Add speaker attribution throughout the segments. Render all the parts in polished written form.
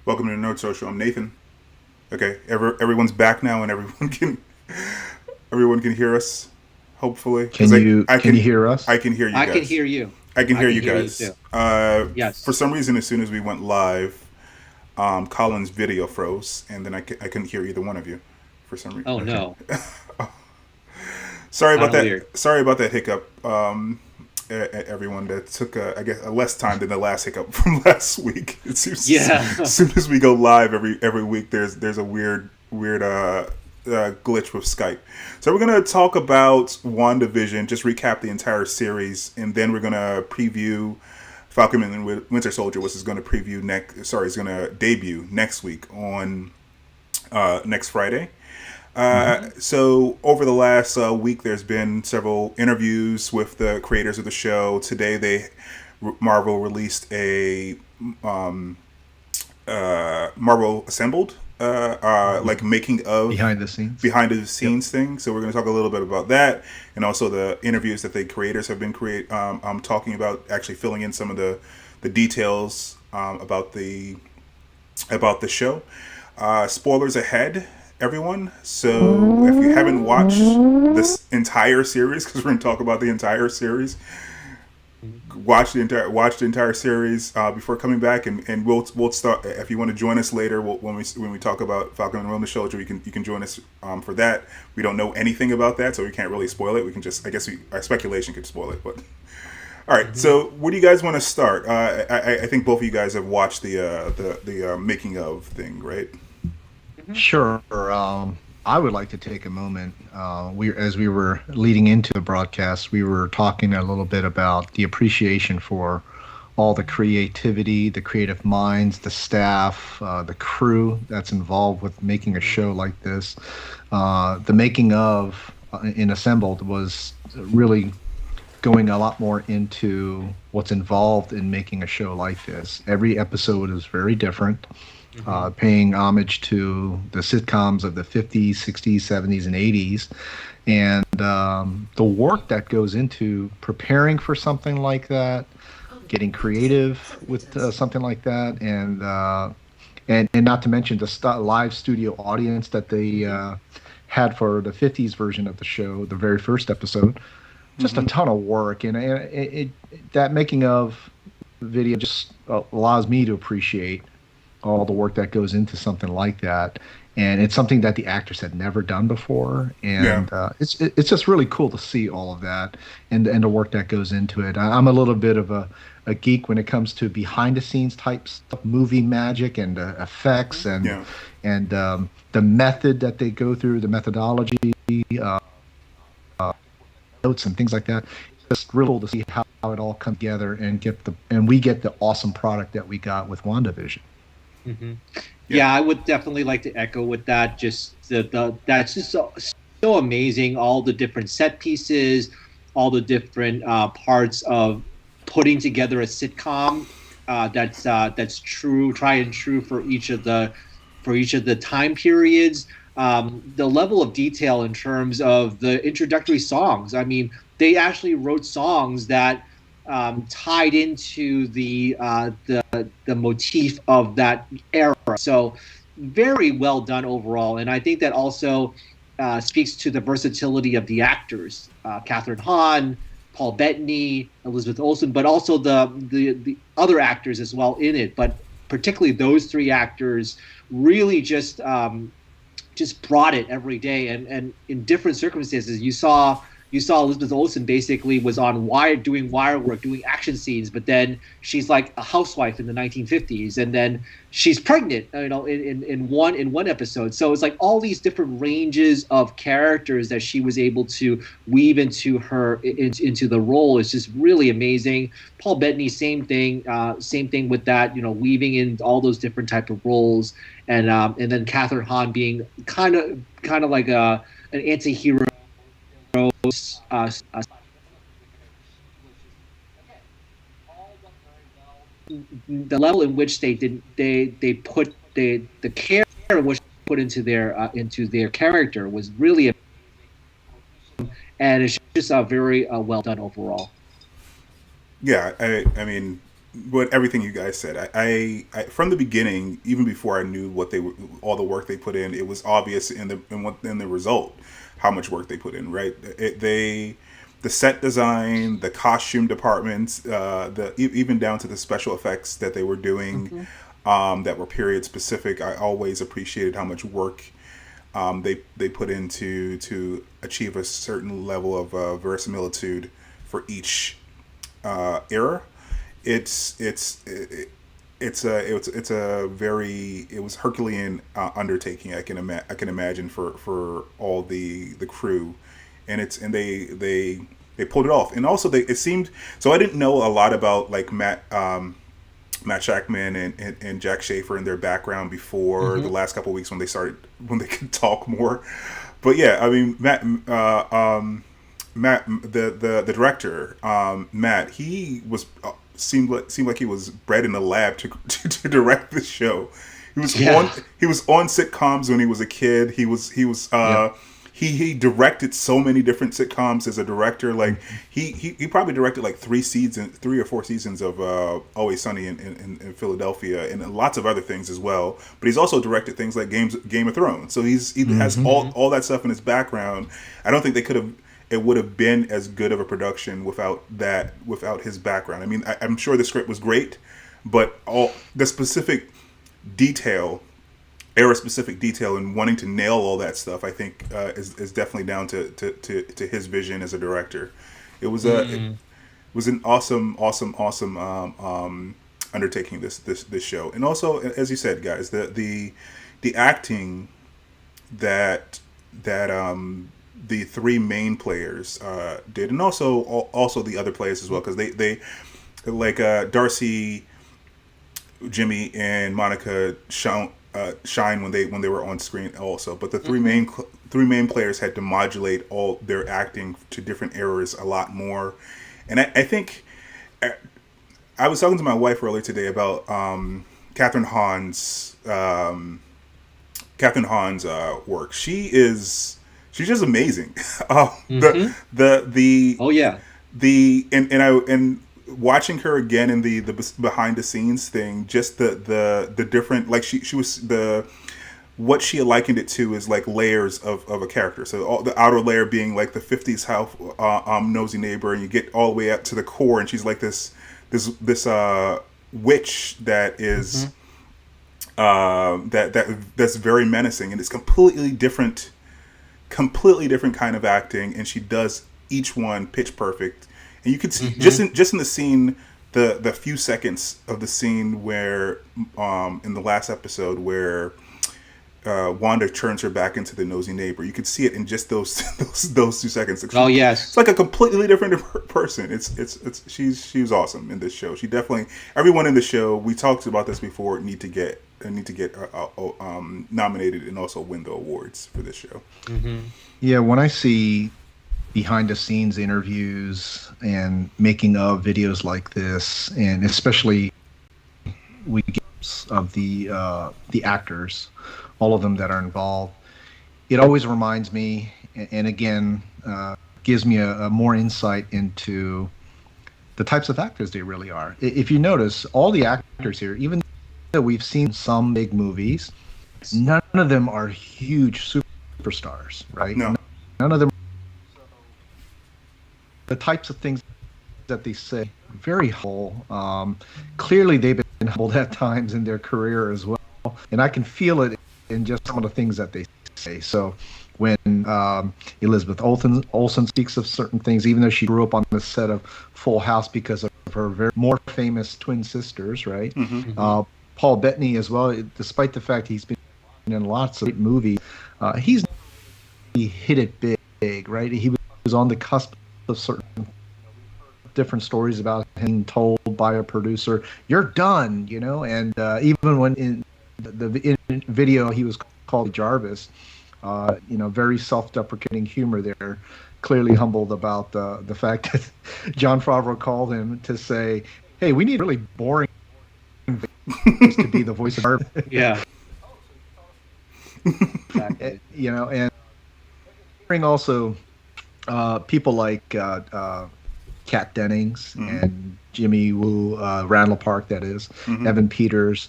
Speaker 1: Welcome to the Nerd Social. I'm Nathan. Okay, everyone's back now, and everyone can hear us. Hopefully, because
Speaker 2: Can you
Speaker 1: I
Speaker 2: can you
Speaker 1: can
Speaker 2: hear us?
Speaker 1: I can hear you
Speaker 3: I can
Speaker 1: guys.
Speaker 3: hear you.
Speaker 1: I can
Speaker 3: I
Speaker 1: hear
Speaker 3: can
Speaker 1: you
Speaker 3: hear you
Speaker 1: guys.
Speaker 3: too.
Speaker 1: For
Speaker 3: Yes.
Speaker 1: some reason, as soon as we went live, Colin's video froze, and then I couldn't hear either one of you for some reason.
Speaker 3: Oh
Speaker 2: Okay.
Speaker 3: no.
Speaker 1: Sorry about
Speaker 3: Kind of
Speaker 1: that.
Speaker 3: weird.
Speaker 1: Sorry about that hiccup. Everyone, that took I guess less time than the last hiccup from last week. It seems as
Speaker 3: Yeah.
Speaker 1: soon as we go live every week, there's a weird glitch with Skype. So we're gonna talk about WandaVision, just recap the entire series, and then we're gonna preview Falcon and Winter Soldier, which is gonna preview next. Sorry, it's gonna debut next week on next Friday.
Speaker 2: Hmm.
Speaker 1: So over the last week, there's been several interviews with the creators of the show. Today, Marvel released a Marvel assembled like making of
Speaker 2: Behind the scenes.
Speaker 1: behind the
Speaker 2: Yep.
Speaker 1: scenes thing. So we're going to talk a little bit about that, and also the interviews that the creators have been talking about, actually filling in some of the details about the show. Spoilers ahead, everyone. So if you haven't watched this entire series, because we're going to talk about the entire series, watch the entire series before coming back, and we'll start. If you want to join us later, when we talk about Falcon and Winter Soldier, you can join us for that. We don't know anything about that, so we can't really spoil it. We can just, I guess, our speculation could spoil it, but. All right,
Speaker 3: Hmm.
Speaker 1: so where do you guys want to start? I think both of you guys have watched the making of thing, right?
Speaker 3: Hmm.
Speaker 2: Sure. I would like to take a moment. As we were leading into the broadcast, we were talking a little bit about the appreciation for all the creativity, the creative minds, the staff, the crew that's involved with making a show like this. The making of in Assembled was really going a lot more into what's involved in making a show like this. Every episode is very different,
Speaker 3: Hmm.
Speaker 2: paying homage to the sitcoms of the 50s, 60s, 70s, and 80s. And the work that goes into preparing for something like that, getting creative with something like that, and not to mention the live studio audience that they had for the 50s version of the show, the very first episode, just a
Speaker 1: Mm-hmm.
Speaker 2: ton of work, and that making of video just allows me to appreciate all the work that goes into something like that, and it's something that the actors had never done before,
Speaker 1: Yeah.
Speaker 2: and it's just really cool to see all of that and the work that goes into it. I'm a little bit of a geek when it comes to behind the scenes type stuff, movie magic and effects
Speaker 1: Yeah.
Speaker 2: and the method that they go through, the methodology. Uh, Notes and things like that. Just really cool to see how it all comes together and we get the awesome product that we got with WandaVision.
Speaker 3: Hmm.
Speaker 1: Yeah.
Speaker 3: Yeah, I would definitely like to echo with that. Just the that's just so amazing. All the different set pieces, all the different parts of putting together a sitcom that's true, try and true for each of the time periods. The level of detail in terms of the introductory songs. I mean, they actually wrote songs that tied into the motif of that era. So very well done overall, and I think that also speaks to the versatility of the actors, Catherine Hahn, Paul Bettany, Elizabeth Olsen, but also the other actors as well in it. But particularly those three actors really just brought it every day, and in different circumstances. You saw Elizabeth Olsen basically was on wire doing wire work, doing action scenes, but then she's like a housewife in the 1950s, and then she's pregnant, in one episode. So it's like all these different ranges of characters that she was able to weave into the role is just really amazing. Paul Bettany, same thing with that, weaving in all those different type of roles, and then Catherine Hahn being kind of like an anti-hero. The level in which they put the care in which they put into their character was really, and it's just very well done overall.
Speaker 1: Yeah. I mean, what everything you guys said. I from the beginning, even before I knew what they were, all the work they put in, it was obvious in the result how much work they put in. Right, the set design, the costume departments, even down to the special effects that they were doing, that were period specific. I always appreciated how much work they put into to achieve a certain level of verisimilitude for each era. It's a very, it was Herculean undertaking. I can imagine for all the crew, and they pulled it off. And also it seemed, so I didn't know a lot about like Matt Shackman and Jack Schaefer and their background before the last couple of weeks when they could talk more. But yeah, I mean Matt, the director, Matt, he was seemed like he was bred in a lab to direct this show. He was on sitcoms when he was a kid. He directed so many different sitcoms as a director. Like he probably directed like 3 or 4 seasons of Always Sunny in Philadelphia, and lots of other things as well. But he's also directed things like Game of Thrones. So he has all that stuff in his background. I don't think it would have been as good of a production without his background. I mean, I'm sure the script was great, but all the specific detail, era-specific detail, and wanting to nail all that stuff, I think is definitely down to his vision as a director. It was it was an awesome undertaking, this show. And also, as you said, guys, the acting that the 3 main players did, and also the other players as well, because they like Darcy, Jimmy, and Monica shine when they were on screen also. But the three main players had to modulate all their acting to different eras a lot more. And I think I was talking to my wife earlier today about Catherine Hahn's work. She's just amazing. And watching her again in the behind the scenes thing, just the different, like she was what she likened it to is like layers of a character. So all, the outer layer being like the 50s house nosy neighbor, and you get all the way up to the core, and she's like this witch that is that's very menacing, and it's completely different kind of acting, and she does each one pitch perfect. And you could see just in the scene, the few seconds of the scene where in the last episode where Wanda turns her back into the nosy neighbor, you could see it in just those 2 seconds. It's like a completely different person. She's awesome in this show. She definitely, everyone in the show, we talked about this before, need to get nominated and also win the awards for this show.
Speaker 2: Yeah, when I see behind the scenes interviews and making of videos like this, and especially we get of the actors, all of them that are involved, it always reminds me, and again gives me a more insight into the types of actors they really are. If you notice, all the actors here, even though we've seen some big movies, none of them are huge superstars, right?
Speaker 1: No.
Speaker 2: None of them. The types of things that they say, very humble. Clearly, they've been humbled at times in their career as well, and I can feel it in just some of the things that they say. So, when Elizabeth Olsen speaks of certain things, even though she grew up on the set of Full House because of her more famous twin sisters, right? Paul Bettany as well, despite the fact he's been in lots of great movies, he hit it big, right? He was on the cusp of certain different stories about him being told by a producer, "You're done," and even when in the video he was called Jarvis, very self-deprecating humor there, clearly humbled about the fact that Jon Favreau called him to say, "Hey, we need really boring to be the voice of Jarvis."
Speaker 3: Yeah. Exactly.
Speaker 2: And also people like Kat Dennings and Jimmy Woo, Randall Park, that is, Evan Peters,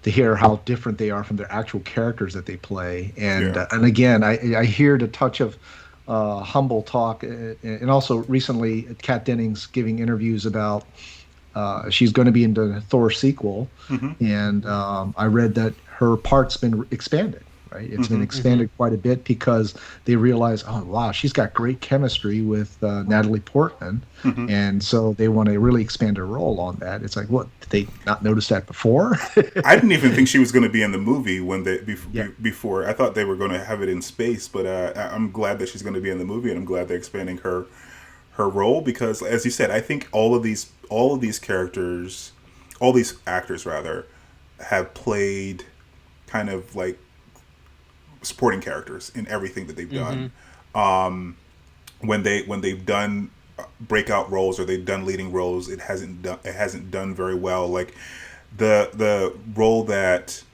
Speaker 2: to hear how different they are from their actual characters that they play. And and again, I hear the touch of humble talk, and also recently Kat Dennings giving interviews about she's going to be in the Thor sequel, and I read that her part's been expanded. Right, it's been expanded quite a bit because they realize, oh wow, she's got great chemistry with Natalie Portman, and so they want to really expand her role on that. It's like, what, did they not notice that before?
Speaker 1: I didn't even think she was going to be in the movie when before. I thought they were going to have it in space, but I'm glad that she's going to be in the movie, and I'm glad they're expanding her role because, as you said, I think all of these characters, all these actors rather, have played kind of like supporting characters in everything that they've done. When they've done breakout roles or they've done leading roles, it hasn't done very well. Like the role that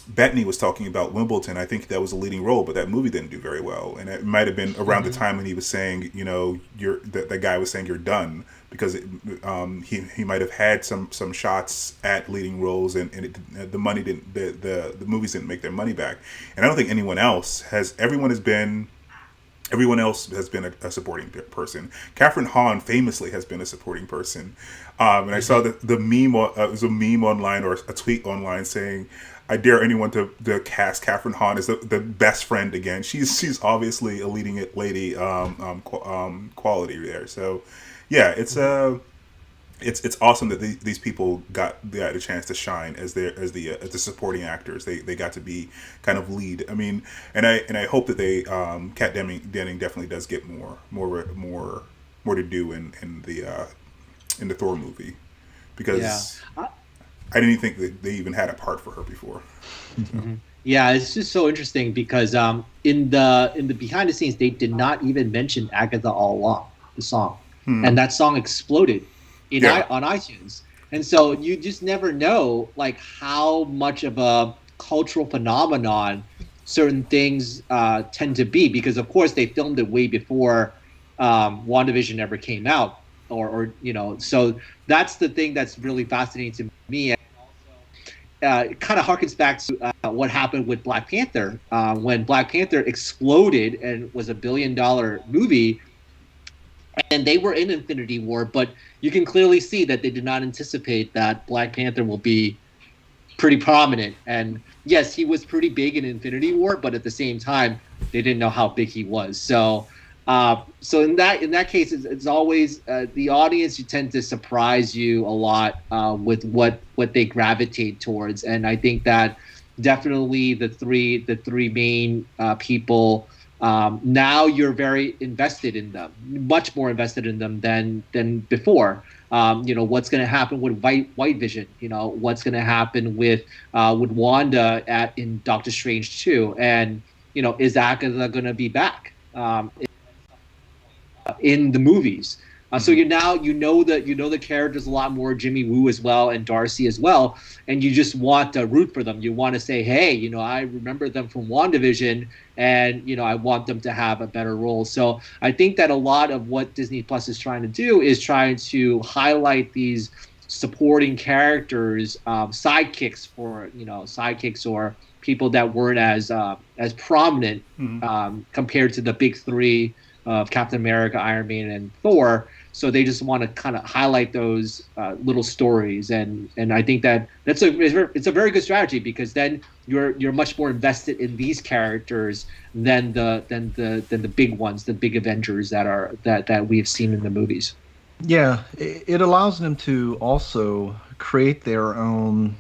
Speaker 1: Bettany was talking about, Wimbledon, I think that was a leading role, but that movie didn't do very well. And it might have been around the time when he was saying, you know, that guy was saying you're done, because he might have had some shots at leading roles, and the money didn't, the movies didn't make their money back. And I don't think anyone else has. Everyone else has been a supporting person. Catherine Hahn famously has been a supporting person. And I saw the meme. It was a meme online or a tweet online saying, "I dare anyone to cast Catherine Hahn as the best friend again." She's obviously a leading lady quality there. So yeah, it's awesome that these people got a chance to shine as the supporting actors. They got to be kind of lead. I mean, and I hope that they Kat Denning definitely does get more to do in the Thor movie, because I didn't even think that they even had a part for her before.
Speaker 3: Yeah, it's just so interesting because in the behind the scenes they did not even mention Agatha All Along, the song, and that song exploded on iTunes, and so you just never know like how much of a cultural phenomenon certain things tend to be, because of course they filmed it way before WandaVision ever came out, or you know, so that's the thing that's really fascinating to me. And also it kind of harkens back to what happened with Black Panther when Black Panther exploded and was $1 billion movie. And they were in Infinity War, but you can clearly see that they did not anticipate that Black Panther will be pretty prominent. And yes, he was pretty big in Infinity War, but at the same time, they didn't know how big he was. So, so in that case, it's always the audience. You tend to surprise you a lot with what they gravitate towards, and I think that definitely the three main people. Now you're very invested in them, much more invested in them than before. You know, what's going to happen with White Vision? You know, what's going to happen with Wanda in Doctor Strange 2? And you know, is Agatha going to be back in the movies? So you know the characters a lot more, Jimmy Woo as well and Darcy as well, and you just want to root for them. You want to say, hey, you know, I remember them from WandaVision, and you know, I want them to have a better role. So I think that a lot of what Disney Plus is trying to do is trying to highlight these supporting characters, sidekicks or people that weren't as prominent compared to the big three of Captain America, Iron Man, and Thor. So they just want to kind of highlight those little stories, and I think that it's a very good strategy, because then you're much more invested in these characters than the big ones, the big Avengers that we've seen in the movies.
Speaker 2: Yeah, it allows them to also create their own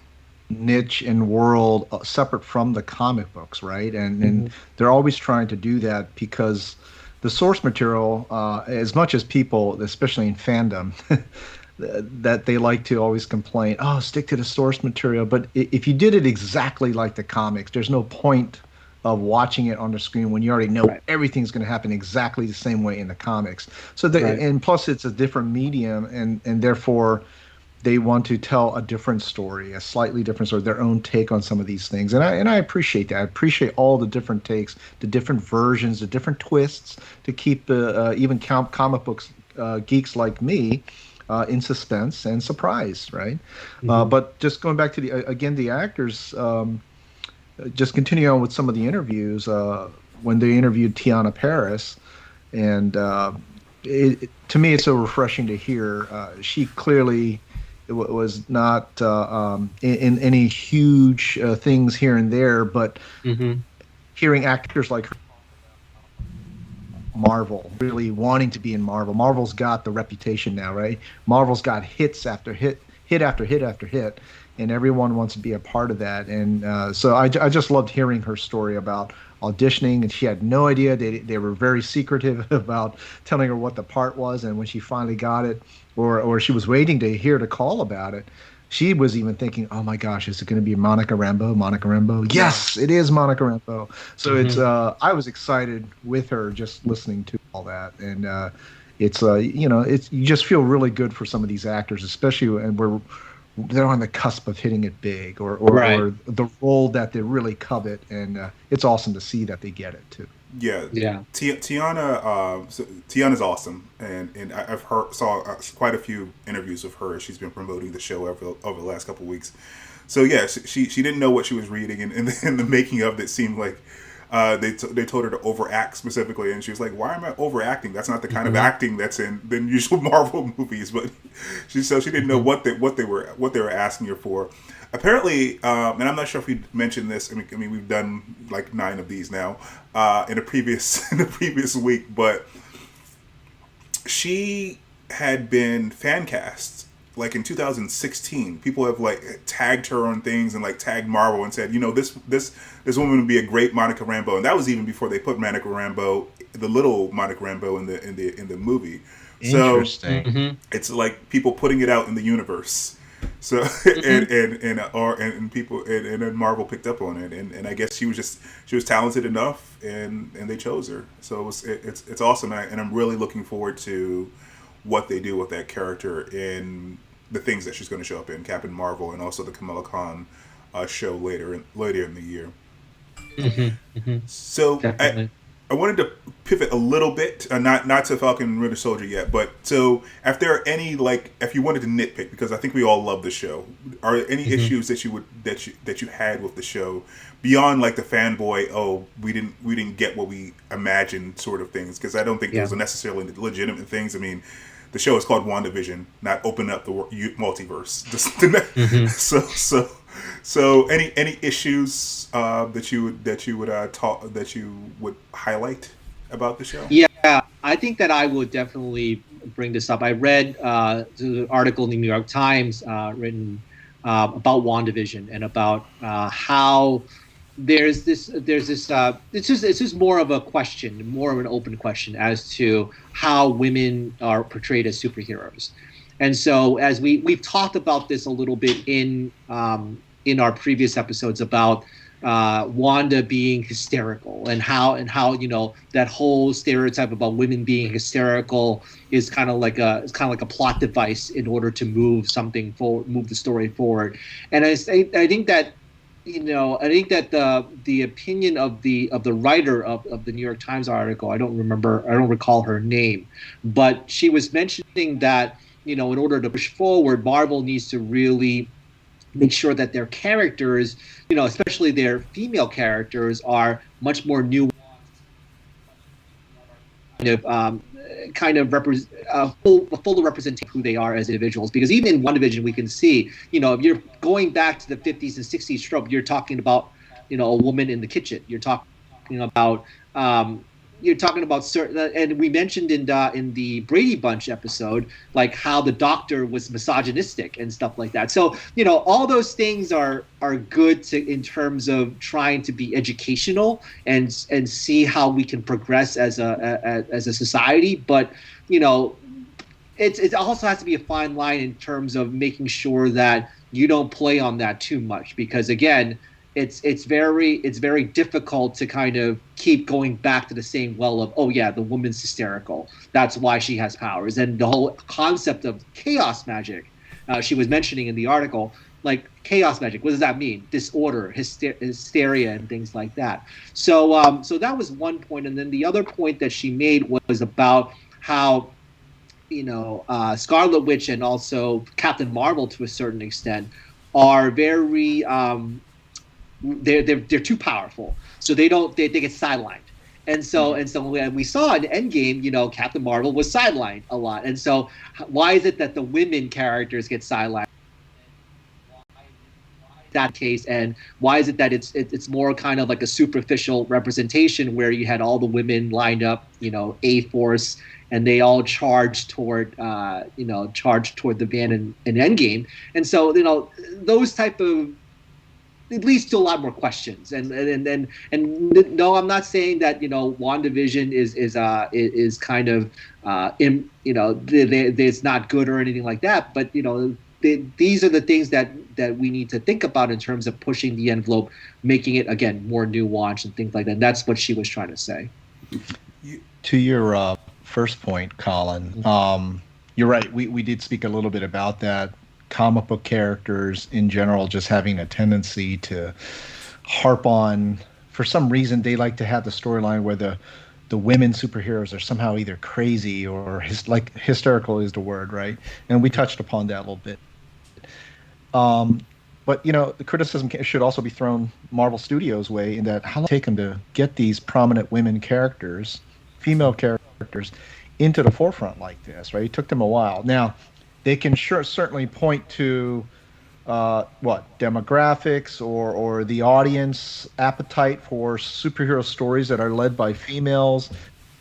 Speaker 2: niche and world separate from the comic books, right? And they're always trying to do that, because the source material, as much as people, especially in fandom, that they like to always complain, oh, stick to the source material. But if you did it exactly like the comics, there's no point of watching it on the screen when you already know everything's going to happen exactly the same way in the comics. So, and plus it's a different medium, and therefore they want to tell a different story, a slightly different story, their own take on some of these things. And I appreciate that. I appreciate all the different takes, the different versions, the different twists to keep even comic books geeks like me in suspense and surprise, right?
Speaker 3: Mhm.
Speaker 2: But just going back to the actors, just continuing on with some of the interviews, when they interviewed Tiana Paris, and to me, it's so refreshing to hear. She clearly was not in any huge things here and there, but
Speaker 3: Mhm.
Speaker 2: hearing actors like Marvel, really wanting to be in Marvel. Marvel's got the reputation now, right? Marvel's got hits after hit, hit after hit after hit, and everyone wants to be a part of that. And so I just loved hearing her story about auditioning, and she had no idea. They were very secretive about telling her what the part was, and when she finally got it, or she was waiting to hear the call about it, she was even thinking, "Oh my gosh, is it going to be Monica Rambeau? Monica Rambeau? Yes, it is Monica Rambeau." So it's
Speaker 3: Mhm.
Speaker 2: I was excited with her just listening to all that, and it's it's you just feel really good for some of these actors, especially and where they're on the cusp of hitting it big,
Speaker 3: Right.
Speaker 2: or the role that they really covet, and it's awesome to see that they get it too.
Speaker 1: Yeah,
Speaker 3: Yeah.
Speaker 1: Tiana. Tiana's awesome, and I've heard saw quite a few interviews with her as she's been promoting the show over the last couple of weeks. So yeah, she didn't know what she was reading, and in the making of it seemed like they told her to overact specifically, and she was like, "Why am I overacting? That's not the kind of
Speaker 3: Mhm.
Speaker 1: acting that's in the usual Marvel movies." But she didn't know
Speaker 3: Mhm.
Speaker 1: what they were asking her for. Apparently, and I'm not sure if we mentioned this. I mean, we've done like 9 of these now in a previous in the previous week, but she had been fan cast like in 2016. People have like tagged her on things and like tagged Marvel and said, this woman would be a great Monica Rambeau, and that was even before they put Monica Rambeau, the little Monica Rambeau, in the movie. So
Speaker 2: Interesting.
Speaker 3: Mhm.
Speaker 1: it's like people putting it out in the universe. So
Speaker 3: Mhm.
Speaker 1: and people and then Marvel picked up on it, and I guess she was talented enough, and they chose her. So it's awesome, and I'm really looking forward to what they do with that character in the things that she's going to show up in Captain Marvel, and also the Kamala Khan show later in the year.
Speaker 3: Mhm. Mhm.
Speaker 1: So
Speaker 3: Definitely.
Speaker 1: I wanted to pivot a little bit, not to Falcon and Winter Soldier yet, but so if there are any, like, if you wanted to nitpick, because I think we all love the show, are there any
Speaker 3: Mhm.
Speaker 1: issues that you had with the show beyond like the fanboy? Oh, we didn't get what we imagined, sort of things, because I don't think
Speaker 3: Yeah.
Speaker 1: those are necessarily legitimate things. I mean, the show is called WandaVision, not open up the multiverse. Just
Speaker 3: Mhm.
Speaker 1: so any issues that you would talk that you would highlight about the show?
Speaker 3: Yeah, I think that I would definitely bring this up. I read the article in the New York Times written about WandaVision and about how it's just more of a question, more of an open question as to how women are portrayed as superheroes. And so, as we've talked about this a little bit in our previous episodes about Wanda being hysterical and how that whole stereotype about women being hysterical is kind of like a plot device in order to move something forward, move the story forward. And I think that I think that the opinion of the writer of the New York Times article, I don't recall her name, but she was mentioning that in order to push forward, Marvel needs to really make sure that their characters, especially their female characters, are much more nuanced, kind of represent a fuller representation of who they are as individuals. Because even in WandaVision, we can see, if you're going back to the 50s and 60s trope, you're talking about, a woman in the kitchen. About um, you're talking about certain, and we mentioned in the Brady Bunch episode, like how the doctor was misogynistic and stuff like that. So all those things are good in terms of trying to be educational and see how we can progress as a society. But you know, it also has to be a fine line in terms of making sure that you don't play on that too much, because again, it's very difficult to kind of keep going back to the same well of, oh yeah, the woman's hysterical, that's why she has powers, and the whole concept of chaos magic she was mentioning in the article. Like, chaos magic, what does that mean? Disorder, hysteria, and things like that. So that was one point, and then the other point that she made was about how Scarlet Witch and also Captain Marvel to a certain extent are very they're too powerful, so they get sidelined. And so when we saw in Endgame, Captain Marvel was sidelined a lot. And so why is it that the women characters get sidelined? That case, and why is it that it's more kind of like a superficial representation where you had all the women lined up, A force, and they all charged toward the van in Endgame. And so those type of, it leads to a lot more questions. And no, I'm not saying that WandaVision is kind of it's not good or anything like that, but these are the things that we need to think about in terms of pushing the envelope, making it again more nuanced and things like that. And that's what she was trying to say.
Speaker 2: To your first point, Colin, you're right. We did speak a little bit about that. Comic book characters in general just having a tendency to harp on, for some reason, they like to have the storyline where the women superheroes are somehow either crazy or hysterical is the word, right? And we touched upon that a little bit. But the criticism should also be thrown Marvel Studios' way, in that how long did it take them to get these prominent women characters, female characters, into the forefront like this, right? It took them a while. Now, they can certainly point to demographics or the audience appetite for superhero stories that are led by females,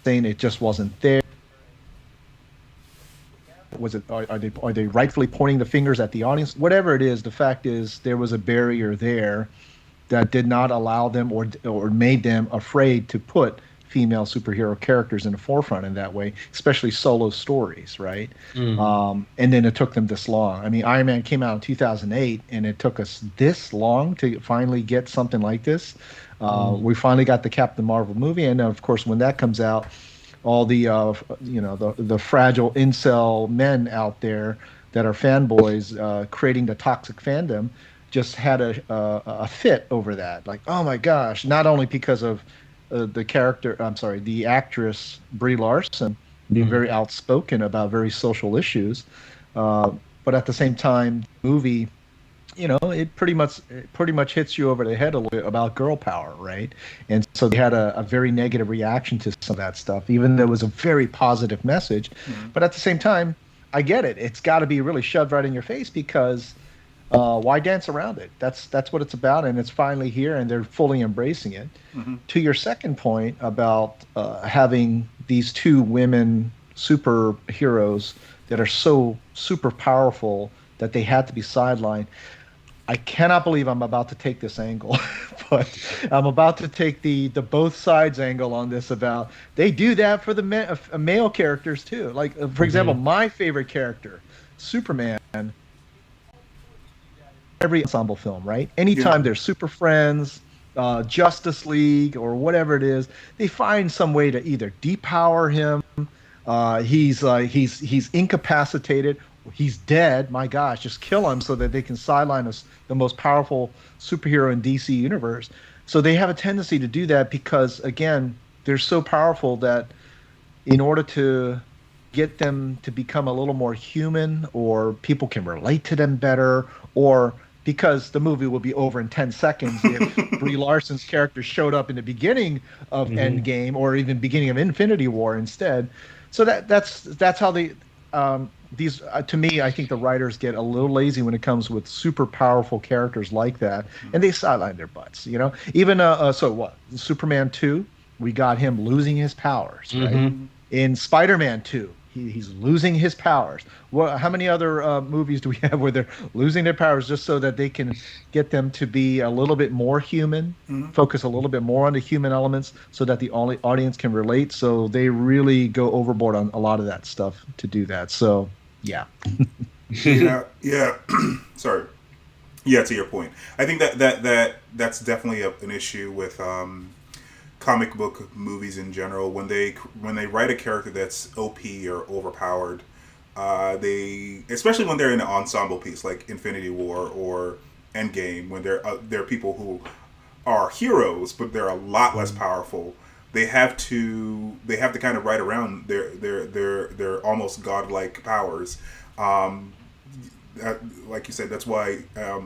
Speaker 2: saying it just wasn't there. Are they rightfully pointing the fingers at the audience? Whatever it is, the fact is there was a barrier there that did not allow them or made them afraid to put female superhero characters in the forefront in that way, especially solo stories, right? Mm-hmm. And then it took them this long. I mean, Iron Man came out in 2008, and it took us this long to finally get something like this. We finally got the Captain Marvel movie, and of course, when that comes out, all the the fragile incel men out there that are fanboys creating the toxic fandom just had a fit over that. Like, oh my gosh! Not only because of the actress Brie Larson being very outspoken about very social issues, but at the same time, the movie, it pretty much hits you over the head a little bit about girl power, right? And so they had a very negative reaction to some of that stuff, even though it was a very positive message. Mm-hmm. But at the same time, I get it. It's got to be really shoved right in your face, because why dance around it? That's what it's about, and it's finally here, and they're fully embracing it. Mm-hmm. To your second point about having these two women superheroes that are so super powerful that they had to be sidelined, I cannot believe I'm about to take this angle, but I'm about to take the both sides angle on this. About they do that for the male characters too. Like, for example, my favorite character, Superman. Every ensemble film, right? Anytime there's Super Friends, Justice League, or whatever it is, they find some way to either depower him. He's incapacitated. He's dead. My gosh, just kill him so that they can sideline us, the most powerful superhero in DC universe. So they have a tendency to do that because, again, they're so powerful that in order to get them to become a little more human, or people can relate to them better, or because the movie will be over in 10 seconds if Brie Larson's character showed up in the beginning of Endgame, or even beginning of Infinity War instead. So that's how they these to me, I think the writers get a little lazy when it comes with super powerful characters like that, and they sideline their butts. Even Superman 2, we got him losing his powers, right? In Spider-Man 2, he's losing his powers. Well, how many other movies do we have where they're losing their powers just so that they can get them to be a little bit more human, focus a little bit more on the human elements, so that the audience can relate? So they really go overboard on a lot of that stuff to do that. So, yeah.
Speaker 1: yeah. Sorry. Yeah, to your point, I think that's definitely an issue with comic book movies in general. When they write a character that's OP or overpowered, they, especially when they're in an ensemble piece like Infinity War or Endgame, when they're people who are heroes but they're a lot less powerful they have to kind of write around their almost godlike powers. Like you said, that's why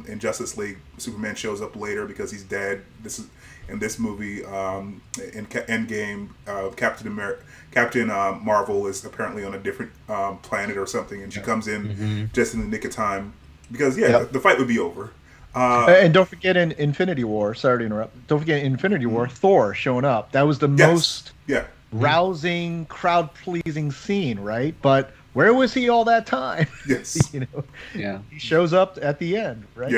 Speaker 1: in Justice League, Superman shows up later because he's dead. This is in this movie. In Endgame, Captain Marvel is apparently on a different planet or something, and she comes in just in the nick of time because the fight would be over.
Speaker 2: And don't forget in Infinity War. Sorry to interrupt. Don't forget in Infinity War, Thor showing up. That was the most rousing, crowd-pleasing scene, right? But where was he all that time?
Speaker 1: Yes.
Speaker 2: He shows up at the end, right?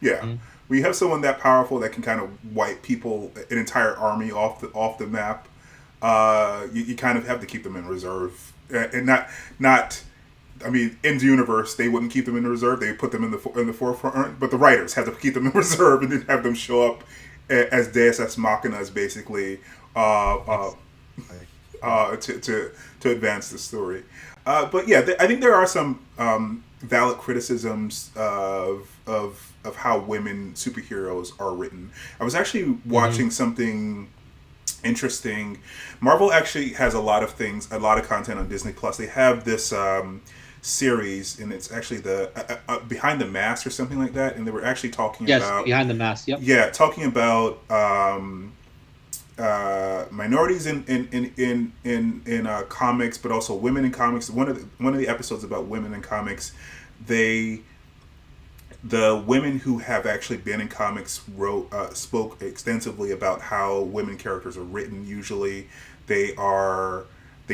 Speaker 1: Yeah. When you have someone that powerful that can kind of wipe people, an entire army off the map, you kind of have to keep them in reserve, and not. I mean, in the universe, they wouldn't keep them in reserve. They put them in the forefront, but the writers had to keep them in reserve and then have them show up as Deus Ex Machinas, basically, to advance the story. But yeah, I think there are some valid criticisms of how women superheroes are written. I was actually watching something interesting. Marvel actually has a lot of content on Disney Plus. They have this series, and it's actually the Behind the Mask or something like that. And they were actually talking about
Speaker 3: Behind the Mask. Yep.
Speaker 1: Yeah, talking about minorities in comics, but also women in comics. One of the episodes about women in comics, the women who have actually been in comics spoke extensively about how women characters are written. Usually, they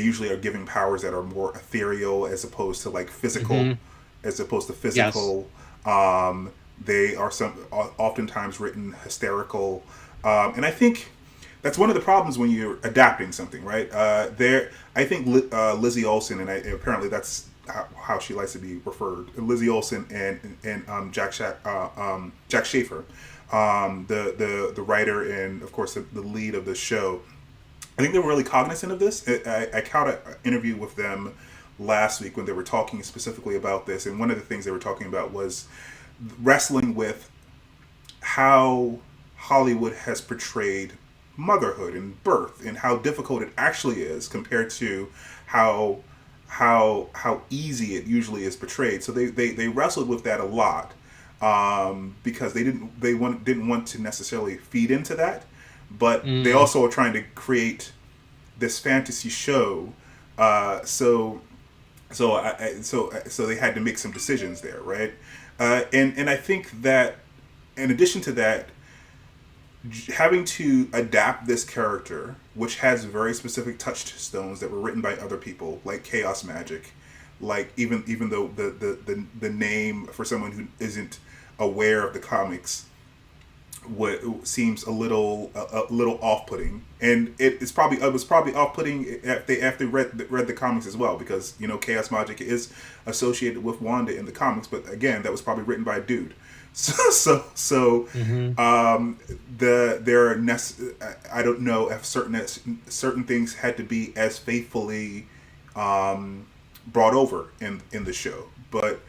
Speaker 1: usually are giving powers that are more ethereal as opposed to like physical, as opposed to physical. Yes. They are oftentimes written hysterical, and I think that's one of the problems when you're adapting something, right? I think Lizzie Olsen, and apparently that's how she likes to be referred. Lizzie Olsen and Jack Schaefer, the writer and of course the lead of the show. I think they were really cognizant of this. I caught an interview with them last week when they were talking specifically about this, and one of the things they were talking about was wrestling with how Hollywood has portrayed motherhood and birth and how difficult it actually is compared to how easy it usually is portrayed. So they wrestled with that a lot because they didn't want to necessarily feed into that, but they also are trying to create this fantasy show. So they had to make some decisions there, right? And I think that in addition to that, having to adapt this character, which has very specific touchstones that were written by other people, like chaos magic, like even though the name for someone who isn't aware of the comics seems a little off-putting, and it was probably off-putting if they read the comics as well, because chaos magic is associated with Wanda in the comics, but again, that was probably written by a dude. I don't know if certain things had to be as faithfully brought over in the show. But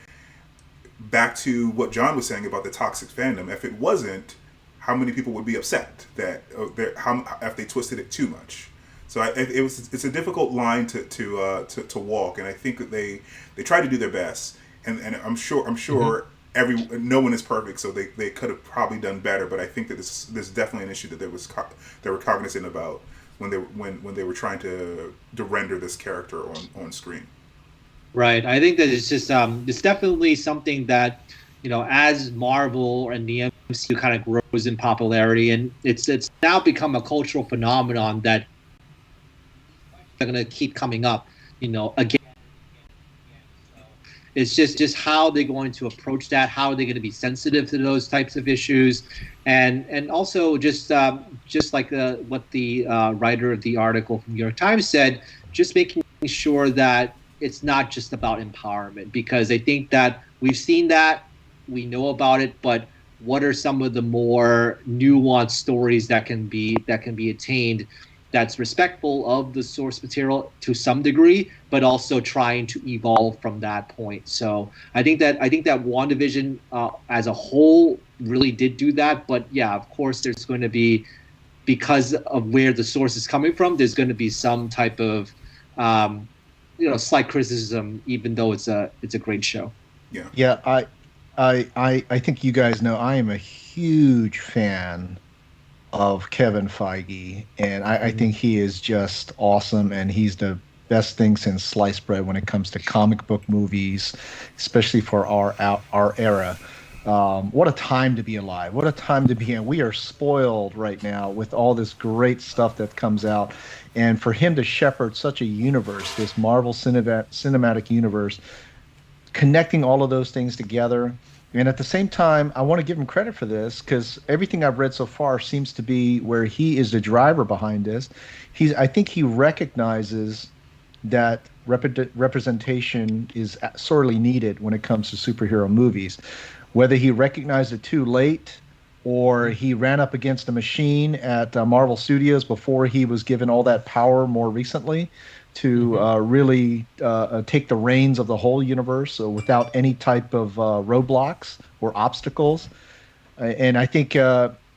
Speaker 1: back to what Jhon was saying about the toxic fandom, if it wasn't, how many people would be upset that if they twisted it too much? So it's a difficult line to walk, and I think that they try to do their best, and I'm sure. No one is perfect, so they could have probably done better. But I think that this is definitely an issue that they were cognizant about when they were trying to render this character on screen.
Speaker 3: Right. I think that it's just it's definitely something that as Marvel and the MCU kind of grows in popularity, and it's now become a cultural phenomenon that are going to keep coming up. Again. It's just how they're going to approach that. How are they going to be sensitive to those types of issues, and also just like what the writer of the article from New York Times said, just making sure that it's not just about empowerment, because I think that we've seen that, we know about it, but what are some of the more nuanced stories that can be attained, that's respectful of the source material to some degree, but also trying to evolve from that point. So I think that WandaVision as a whole really did do that. But yeah, of course, there's going to be because of where the source is coming from, there's going to be some type of slight criticism, even though it's a great show.
Speaker 1: Yeah.
Speaker 2: Yeah, I think you guys know I am a huge fan of Kevin Feige, and I think he is just awesome, and he's the best thing since sliced bread when it comes to comic book movies, especially for our era. What a time to be alive! What a time to be in. We are spoiled right now with all this great stuff that comes out, and for him to shepherd such a universe, this Marvel cinematic universe, connecting all of those things together. And at the same time, I want to give him credit for this because everything I've read so far seems to be where he is the driver behind this. I think he recognizes that representation is sorely needed when it comes to superhero movies. Whether he recognized it too late or he ran up against a machine at Marvel Studios before he was given all that power more recently to really take the reins of the whole universe without any type of roadblocks or obstacles. And I think,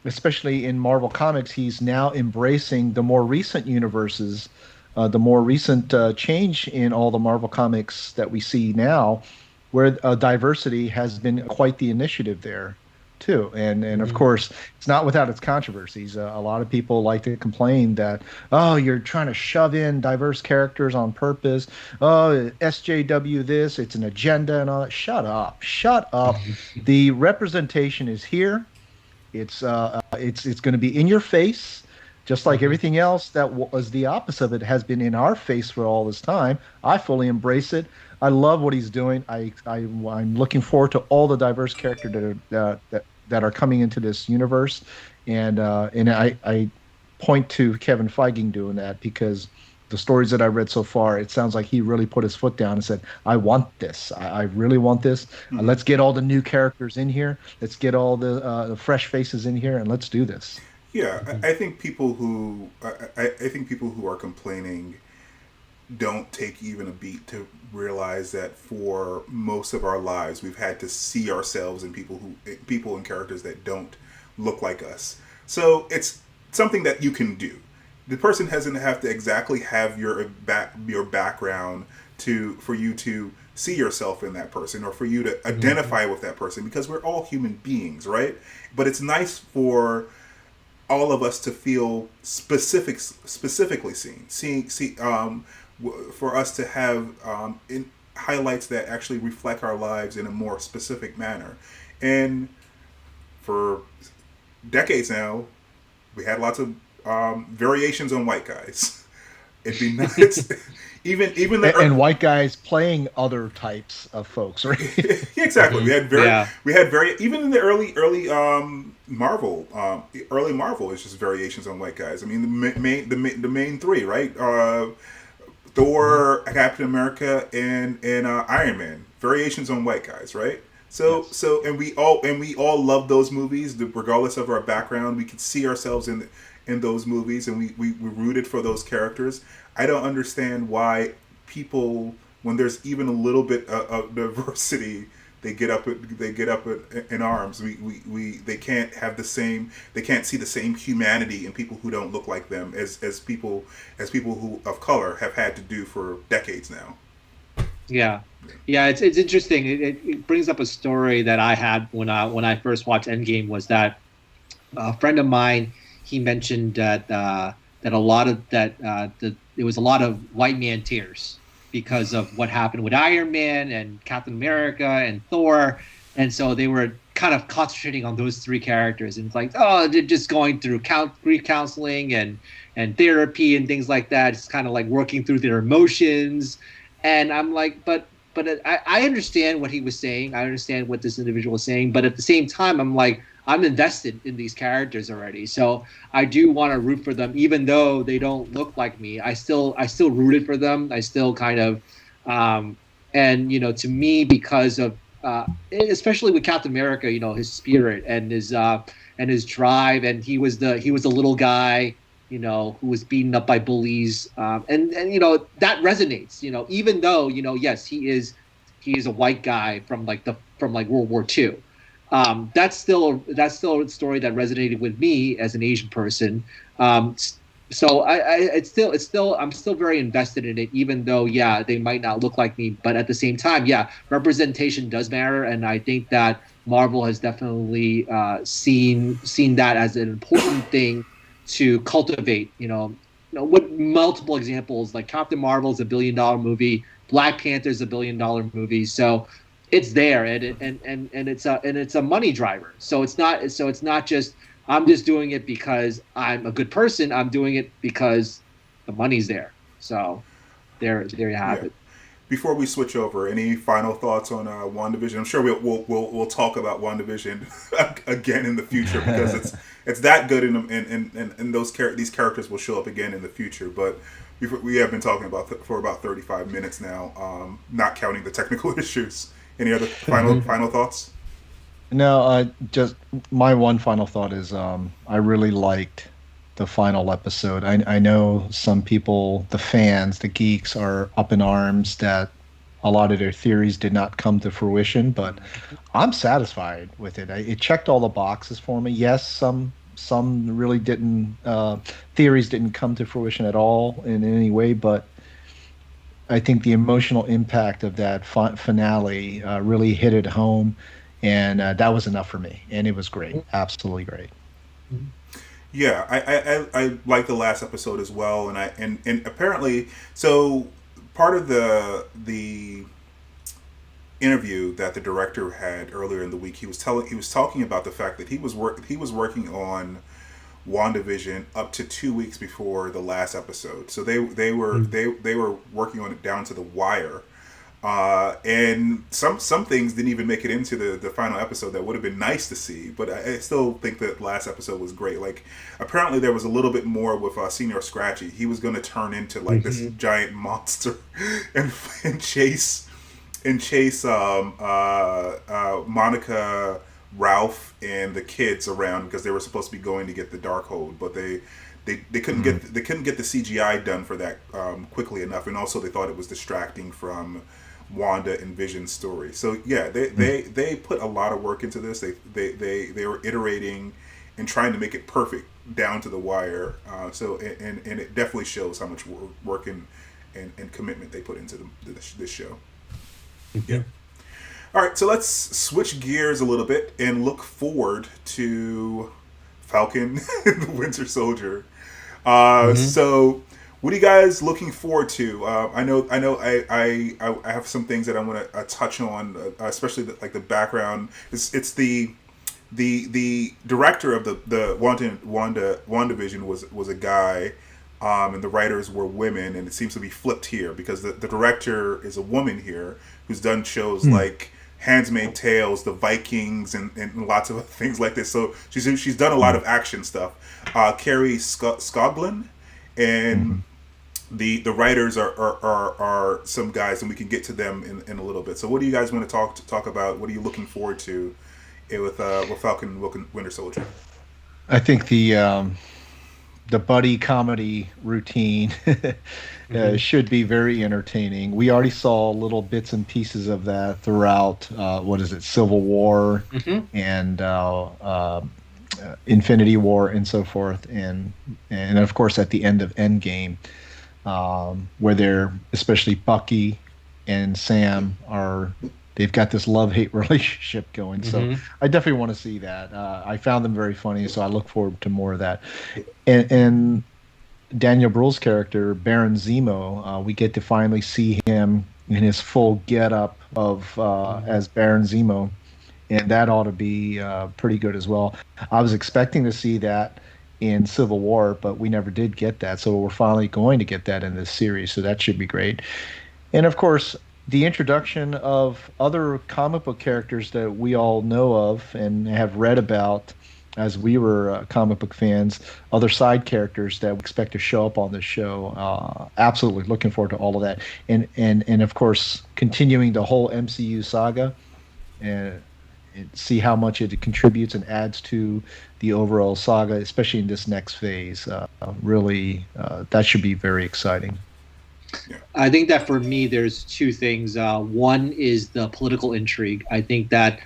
Speaker 2: especially in Marvel Comics, he's now embracing the more recent universes, the more recent change in all the Marvel Comics that we see now, where diversity has been quite the initiative there too. And of course, it's not without its controversies. A lot of people like to complain that, oh, you're trying to shove in diverse characters on purpose. Oh, SJW this, it's an agenda and all that. Shut up. The representation is here. It's going to be in your face, just like everything else that was the opposite of it has been in our face for all this time. I fully embrace it. I love what he's doing. I'm looking forward to all the diverse characters that are coming into this universe, and I point to Kevin Feige doing that because the stories that I read so far, it sounds like he really put his foot down and said, "I want this. I really want this. Let's get all the new characters in here. Let's get all the fresh faces in here, and let's do this."
Speaker 1: Yeah, I think people who I think people who are complaining don't take even a beat to realize that for most of our lives we've had to see ourselves in people and characters that don't look like us. So it's something that you can do. The person doesn't have to exactly have your background for you to see yourself in that person or for you to identify with that person, because we're all human beings, right? But it's nice for all of us to feel specifically seen. For us to have highlights that actually reflect our lives in a more specific manner. And for decades now, we had lots of variations on white guys. It'd be nice, even
Speaker 2: and white guys playing other types of folks, right?
Speaker 1: Yeah, exactly. We had even in the early Marvel, early Marvel is just variations on white guys. I mean, the main three, right? Thor, Captain America, and Iron Man. Variations on white guys, right? So we all love those movies, regardless of our background. We could see ourselves in those movies, and we rooted for those characters. I don't understand why people, when there's even a little bit of diversity, they get up in arms. They can't see the same humanity in people who don't look like them as people who of color have had to do for decades now.
Speaker 3: Yeah, it's interesting. It brings up a story that I had when I first watched Endgame. Was that a friend of mine? He mentioned that there was a lot of white man tears because of what happened with Iron Man and Captain America and Thor. And so they were kind of concentrating on those three characters. And it's like, oh, they're just going through grief counseling and therapy and things like that. It's kind of like working through their emotions. And I'm like, but I understand what he was saying. I understand what this individual was saying. But at the same time, I'm like, I'm invested in these characters already. So I do want to root for them, even though they don't look like me. I still rooted for them. I still kind of, and to me, because of, especially with Captain America, his spirit and his drive, and he was the little guy, who was beaten up by bullies, and that resonates. Even though yes, he is a white guy from World War II. That's still a story that resonated with me as an Asian person. So it's still I'm still very invested in it, even though yeah they might not look like me, but at the same time yeah representation does matter, and I think that Marvel has definitely seen that as an important thing to cultivate. With multiple examples like Captain Marvel is $1 billion movie, Black Panther is $1 billion movie, so it's there, and it's a money driver. So it's not just I'm just doing it because I'm a good person. I'm doing it because the money's there. So there you have
Speaker 1: Yeah.
Speaker 3: it.
Speaker 1: Before we switch over, any final thoughts on WandaVision? I'm sure we'll talk about WandaVision again in the future because it's that good, and these characters will show up again in the future. But we have been talking about for about 35 minutes now, not counting the technical issues. Any other final thoughts?
Speaker 2: No, just my one final thought is I really liked the final episode. I know some people, the fans, the geeks, are up in arms that a lot of their theories did not come to fruition, but I'm satisfied with it. It checked all the boxes for me. Yes, some really didn't theories didn't come to fruition at all in any way, but I think the emotional impact of that finale really hit it home, and that was enough for me. And it was great, absolutely great.
Speaker 1: Yeah, I like the last episode as well, and apparently so part of the interview that the director had earlier in the week, he was talking about the fact that he was working on WandaVision up to 2 weeks before the last episode. So they were working on it down to the wire. And some things didn't even make it into the final episode that would have been nice to see, but I still think that last episode was great. Like apparently there was a little bit more with Senior Scratchy. He was going to turn into like this giant monster and chase Monica, Ralph, and the kids around because they were supposed to be going to get the Darkhold, but they couldn't get the CGI done for that quickly enough, and also they thought it was distracting from Wanda and Vision's story. So yeah, they put a lot of work into this. They were iterating and trying to make it perfect down to the wire. So it definitely shows how much work and commitment they put into this show. Yeah. All right, so let's switch gears a little bit and look forward to Falcon and the Winter Soldier. So, what are you guys looking forward to? I know. I have some things that I want to touch on, especially the background. It's the director of the WandaVision was a guy, and the writers were women, and it seems to be flipped here because the director is a woman here who's done shows like Handmaid's Tales, The Vikings, and lots of things like this. So she's done a lot of action stuff. Carrie Scoglin, and the writers are some guys, and we can get to them in a little bit. So what do you guys want to talk about? What are you looking forward to with Falcon and Winter Soldier?
Speaker 2: I think the buddy comedy routine should be very entertaining. We already saw little bits and pieces of that throughout Civil War and Infinity War and so forth, and of course at the end of Endgame, where they're, especially Bucky and Sam, they've got this love-hate relationship going. So I definitely want to see that. I found them very funny, so I look forward to more of that. And Daniel Bruhl's character, Baron Zemo, we get to finally see him in his full get-up of as Baron Zemo, and that ought to be pretty good as well. I was expecting to see that in Civil War, but we never did get that, so we're finally going to get that in this series, so that should be great. And of course, the introduction of other comic book characters that we all know of and have read about as we were comic book fans, other side characters that we expect to show up on this show. Absolutely looking forward to all of that. And of course, continuing the whole MCU saga and see how much it contributes and adds to the overall saga, especially in this next phase. Really, that should be very exciting.
Speaker 3: Yeah. I think that for me, there's two things. One is the political intrigue. I think that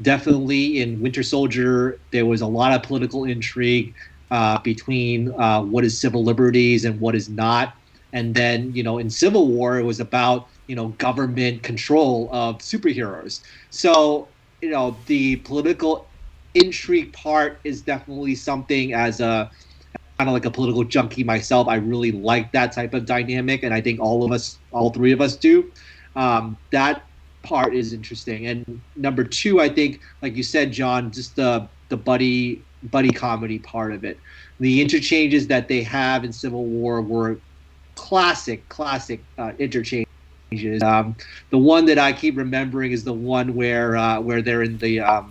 Speaker 3: Definitely in Winter Soldier, there was a lot of political intrigue between what is civil liberties and what is not. And then, in Civil War, it was about, government control of superheroes. So, the political intrigue part is definitely something as a kind of like a political junkie myself. I really like that type of dynamic. And I think all three of us do. That part is interesting. And number two, I think, like you said, Jhon, just the buddy comedy part of it. The interchanges that they have in Civil War were classic interchanges. The one that I keep remembering is the one where they're in the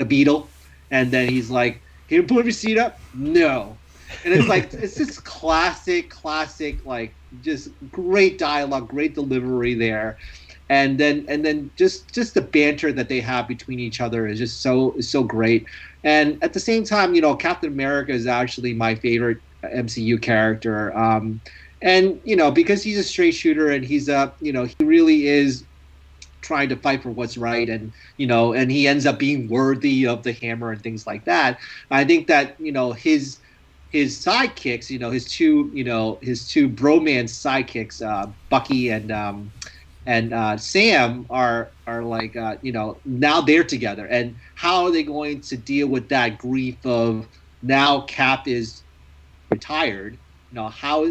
Speaker 3: Beetle, and then he's like, "Can you pull your seat up?" No, and it's like it's just classic, like just great dialogue, great delivery there, and then just the banter that they have between each other is just so great. And at the same time, Captain America is actually my favorite MCU character. And because he's a straight shooter and he's he really is trying to fight for what's right, and and he ends up being worthy of the hammer and things like that. I think that his sidekicks, his two bromance sidekicks, Bucky and Sam are like now they're together, and how are they going to deal with that grief of now Cap is retired? How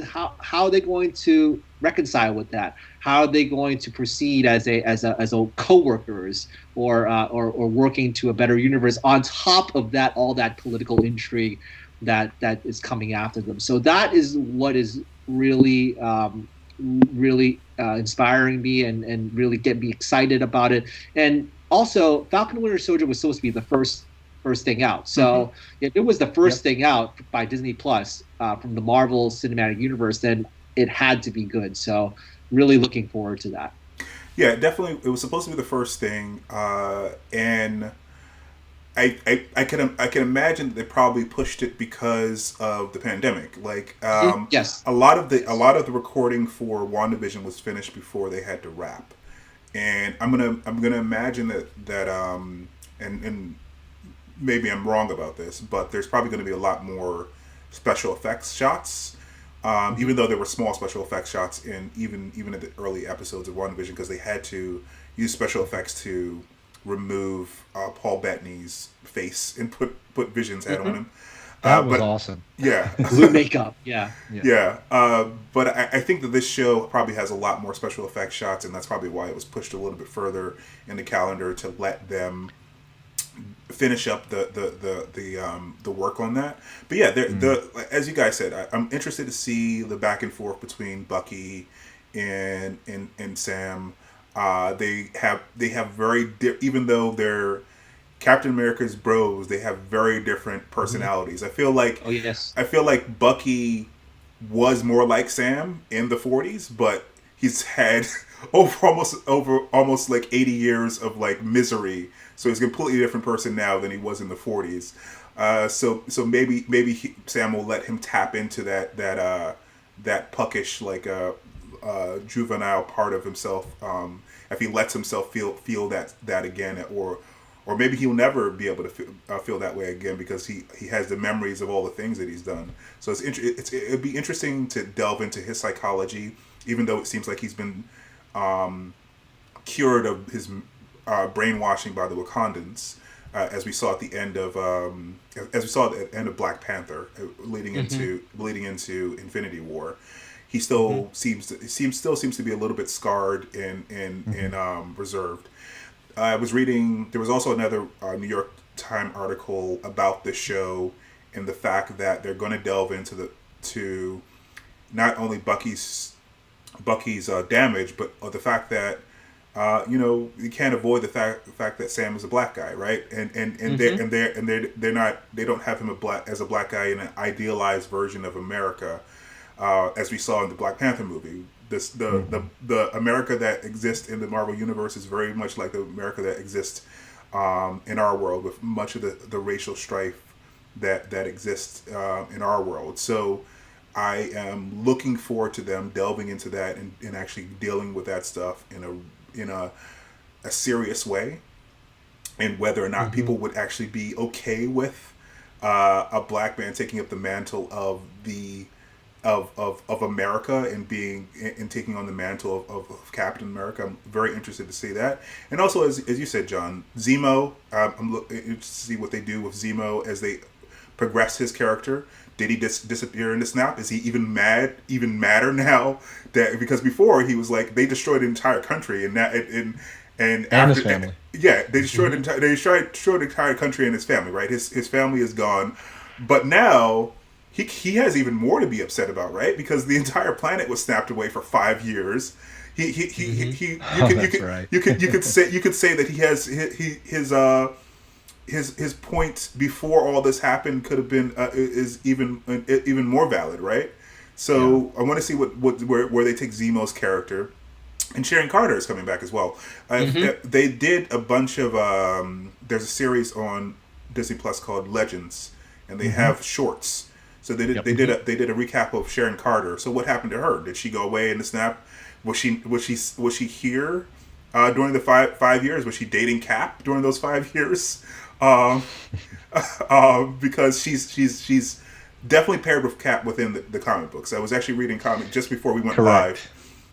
Speaker 3: are they going to reconcile with that? How are they going to proceed as a co-workers or working to a better universe on top of that, all that political intrigue that is coming after them? So that is what is really inspiring me and really get me excited about it. And also, Falcon and Winter Soldier was supposed to be the first thing out. So if it was the first thing out by Disney Plus from the Marvel Cinematic Universe, then it had to be good. So really looking forward to that.
Speaker 1: Yeah, definitely. It was supposed to be the first thing, and I can imagine that they probably pushed it because of the pandemic. Like,
Speaker 3: Yes.
Speaker 1: a lot of the recording for WandaVision was finished before they had to wrap, and I'm gonna imagine that and maybe I'm wrong about this, but there's probably going to be a lot more special effects shots. Even though there were small special effects shots even in the early episodes of WandaVision, because they had to use special effects to remove Paul Bettany's face and put Vision's head on him.
Speaker 2: That was awesome.
Speaker 1: Yeah.
Speaker 3: Blue makeup. Yeah.
Speaker 1: Yeah. But I think that this show probably has a lot more special effects shots, and that's probably why it was pushed a little bit further in the calendar to let them finish up the work on that. But yeah, as you guys said, I'm interested to see the back and forth between Bucky and Sam. They have very even though they're Captain America's bros, they have very different personalities. I feel like Bucky was more like Sam in the 40s, but he's had over almost like 80 years of like misery. So he's a completely different person now than he was in the 40s. So maybe Sam will let him tap into that puckish, like juvenile part of himself, if he lets himself feel that again, or maybe he'll never be able to feel that way again because he has the memories of all the things that he's done. So it'd be interesting to delve into his psychology, even though it seems like he's been cured of his brainwashing by the Wakandans, as we saw at the end of Black Panther, leading into Infinity War. He still seems to be a little bit scarred and reserved. I was reading. There was also another New York Times article about the show and the fact that they're going to delve into not only Bucky's damage, but the fact that you can't avoid the fact that Sam is a black guy, right? They don't have him as a black guy in an idealized version of America, as we saw in the Black Panther movie. The America that exists in the Marvel universe is very much like the America that exists in our world, with much of the racial strife that exists in our world. So I am looking forward to them delving into that and actually dealing with that stuff in a serious way. and whether or not people would actually be okay with a black man taking up the mantle of the of America and being and taking on the mantle of Captain America. I'm very interested to see that, and also as you said, Jhon, Zemo. I'm looking to see what they do with Zemo as they progress his character. Did he disappear in the snap? Is he even madder now? That because before he was like they destroyed an entire country and that and after
Speaker 2: his family.
Speaker 1: Yeah, they destroyed destroyed the entire country and his family. Right, his family is gone, but now. He has even more to be upset about, right? Because the entire planet was snapped away for 5 years. You could say that he has his point before all this happened could have been is even more valid, right? So I want to see where they take Zemo's character, and Sharon Carter is coming back as well. They did a bunch of there's a series on Disney Plus called Legends, and they have shorts. So they did a recap of Sharon Carter. So what happened to her? Did she go away in the snap? Was she here during the five years? Was she dating Cap during those 5 years? Because she's definitely paired with Cap within the comic books. I was actually reading comic just before we went live.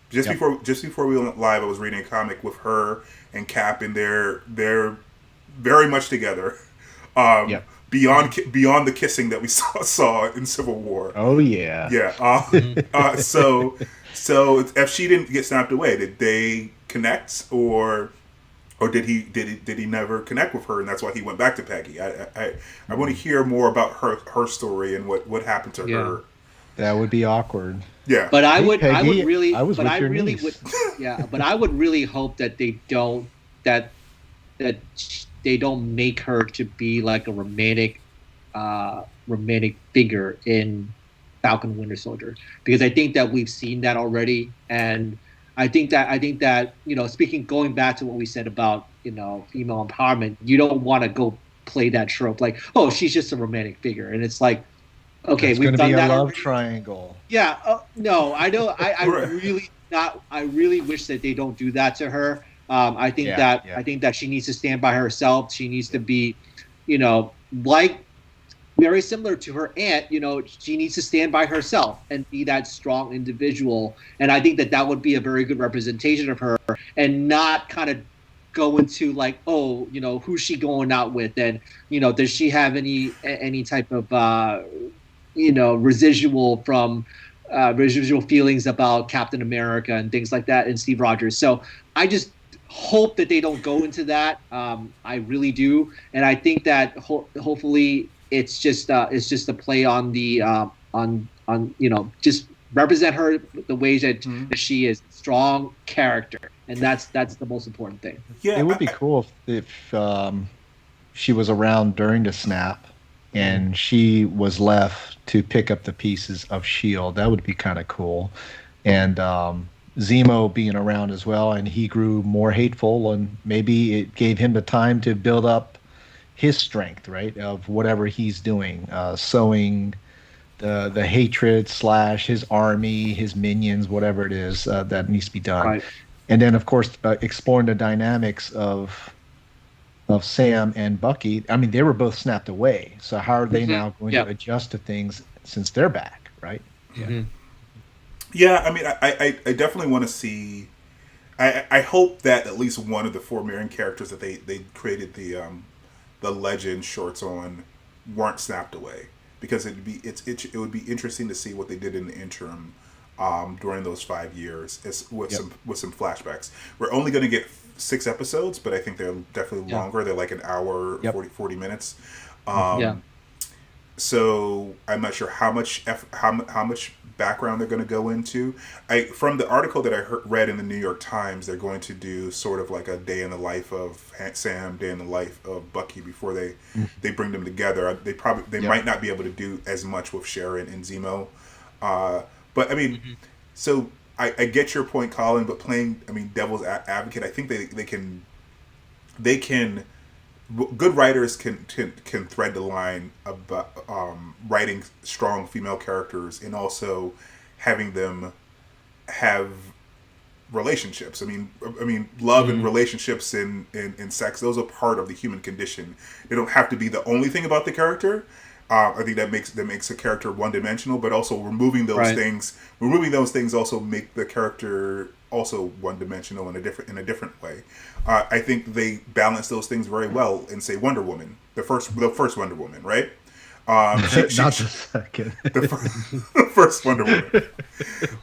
Speaker 1: Just before we went live, I was reading a comic with her and Cap, and they're very much together. Beyond the kissing that we saw in Civil War.
Speaker 2: Oh yeah.
Speaker 1: Yeah. So if she didn't get snapped away, did they connect or did he never connect with her and that's why he went back to Peggy? I want to hear more about her story and what happened to her.
Speaker 2: That would be awkward.
Speaker 1: Yeah.
Speaker 3: But I would really hope that they don't they don't make her to be like a romantic figure in Falcon Winter Soldier, because I think that we've seen that already, and I think that going back to what we said about female empowerment, you don't want to go play that trope like, oh, she's just a romantic figure, and it's like, okay, we've done that. It's going to be a love
Speaker 2: triangle.
Speaker 3: Yeah, no, I don't. I really wish that they don't do that to her. I think that she needs to stand by herself. She needs to be, like very similar to her aunt. She needs to stand by herself and be that strong individual. And I think that would be a very good representation of her, and not kind of go into like, oh, who's she going out with, and does she have any type of residual feelings about Captain America and things like that, and Steve Rogers. So I just hope that they don't go into that. I really do, and I think that hopefully it's just a play on the just represent her the way that she is, strong character, and that's the most important thing.
Speaker 2: Yeah, it would be cool if she was around during the snap and she was left to pick up the pieces of S.H.I.E.L.D. That would be kind of cool, and Zemo being around as well, and he grew more hateful, and maybe it gave him the time to build up his strength, right, of whatever he's doing, sowing the hatred / his army, his minions, whatever it is that needs to be done. Right. And then, of course, exploring the dynamics of Sam and Bucky. I mean, they were both snapped away, so how are they now going to adjust to things since they're back, right?
Speaker 1: Yeah. Yeah, I mean, I definitely want to see. I hope that at least one of the 4 main characters that they created the Legend shorts on weren't snapped away, because it would be interesting to see what they did in the interim during those 5 years with some flashbacks. We're only going to get 6 episodes, but I think they're definitely longer. They're like an hour, 40 minutes. So I'm not sure how much background they're going to go into. From the article that I read in the New York Times, they're going to do sort of like a day in the life of Sam, day in the life of Bucky before they bring them together. They might not be able to do as much with Sharon and Zemo, but I mean, so I get your point, Colin. But playing, devil's advocate, I think they can. Good writers can thread the line about writing strong female characters and also having them have relationships. I mean, love and relationships and sex. Those are part of the human condition. They don't have to be the only thing about the character. I think that makes a character one dimensional, but also removing those things also make the character also one dimensional in a different way. I think they balance those things very well in, say, Wonder Woman, the first Wonder Woman, right?
Speaker 2: Not the second.
Speaker 1: The first Wonder Woman.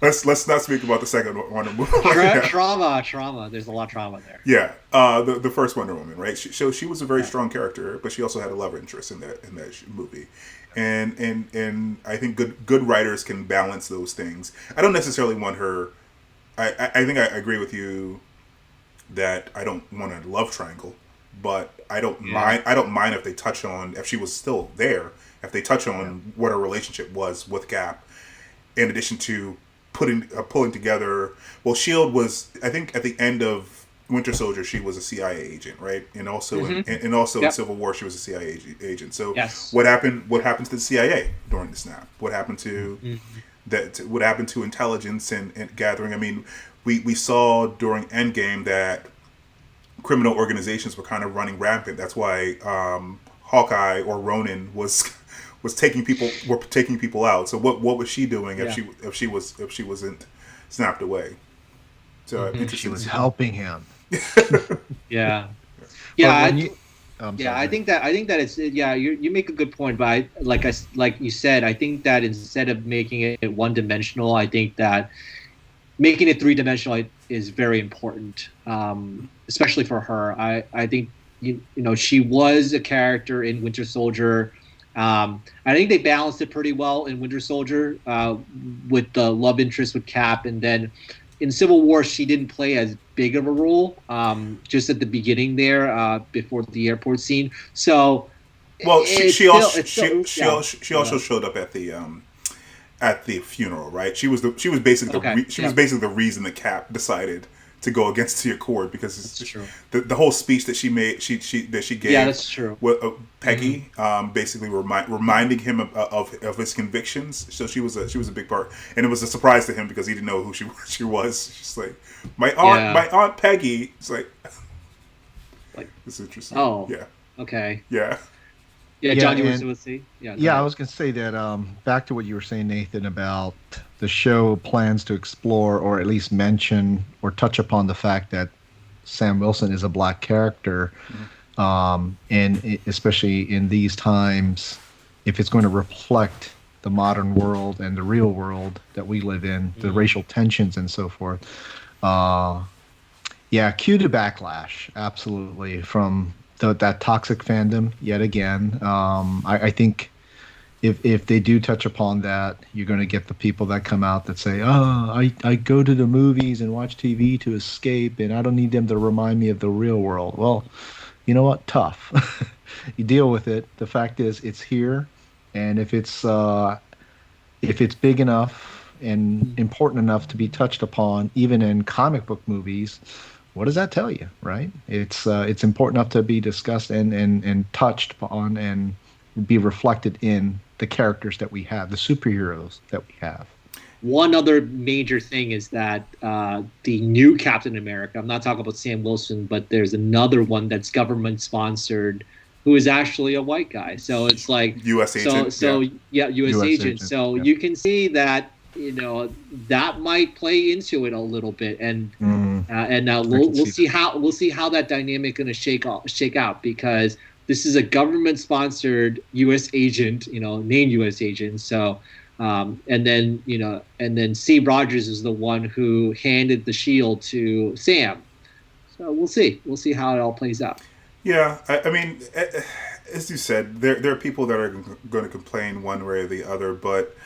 Speaker 1: Let's not speak about the second Wonder Woman.
Speaker 3: Trauma. There's a lot of trauma there.
Speaker 1: Yeah, the first Wonder Woman, right? She was a very strong character, but she also had a love interest in that movie, and I think good writers can balance those things. I don't necessarily want her. I think I agree with you that I don't want a love triangle, but I don't mind. I don't mind if they touch on, if she was still there, if they touch on what her relationship was with Cap, in addition to pulling together. Well, Shield was, I think, at the end of Winter Soldier, she was a CIA agent, right? And also in Civil War, she was a CIA agent. So what happened? What happened to the CIA during the snap? What happened to What happened to intelligence and gathering? I mean, we saw during Endgame that criminal organizations were kind of running rampant. That's why Hawkeye or Ronin was taking people out. So what was she doing if she wasn't snapped away? So
Speaker 2: she was helping him.
Speaker 3: Yeah. I think that it's you make a good point, but like you said, I think that instead of making it one dimensional, I think that making it 3-dimensional is very important, especially for her. I think you know she was a character in Winter Soldier. I think they balanced it pretty well in Winter Soldier with the love interest with Cap, and then in Civil War she didn't play as big of a role, just at the beginning there before the airport scene. So,
Speaker 1: well, she also showed up at the funeral, right? She was basically the reason that Cap decided to go against the Accord, because it's the whole speech that she made, she gave. Yeah,
Speaker 3: that's true.
Speaker 1: With Peggy, basically reminding him of his convictions. So she was a big part, and it was a surprise to him because he didn't know who she was. She's like, my aunt Peggy. It's like it's interesting.
Speaker 3: Oh,
Speaker 1: yeah.
Speaker 3: Okay.
Speaker 1: Yeah.
Speaker 3: Yeah, John, you were supposed to say?
Speaker 2: Yeah, I was going to say that back to what you were saying, Nathan, about the show plans to explore or at least mention or touch upon the fact that Sam Wilson is a black character. And especially in these times, if it's going to reflect the modern world and the real world that we live in, the racial tensions and so forth. Cue to backlash, absolutely, from that toxic fandom yet again. I think if they do touch upon that, you're going to get the people that come out that say, I go to the movies and watch TV to escape, and I don't need them to remind me of the real world. Well, you know what? Tough. You deal with it. The fact is, it's here, and if it's big enough and important enough to be touched upon, even in comic book movies, what does that tell you, right? It's important enough to be discussed and touched upon and be reflected in the characters that we have, the superheroes that we have.
Speaker 3: One other major thing is that the new Captain America, I'm not talking about Sam Wilson, but there's another one that's government sponsored who is actually a white guy. So it's like
Speaker 1: U.S. agent.
Speaker 3: U.S. agent. So you can see that, you know, that might play into it a little bit, and we'll see how that dynamic going to shake out, because this is a government sponsored U.S. agent, you know, named U.S. agent. So, and then Steve Rogers is the one who handed the shield to Sam. So we'll see how it all plays out.
Speaker 1: Yeah, I mean, as you said, there are people that are going to complain one way or the other, but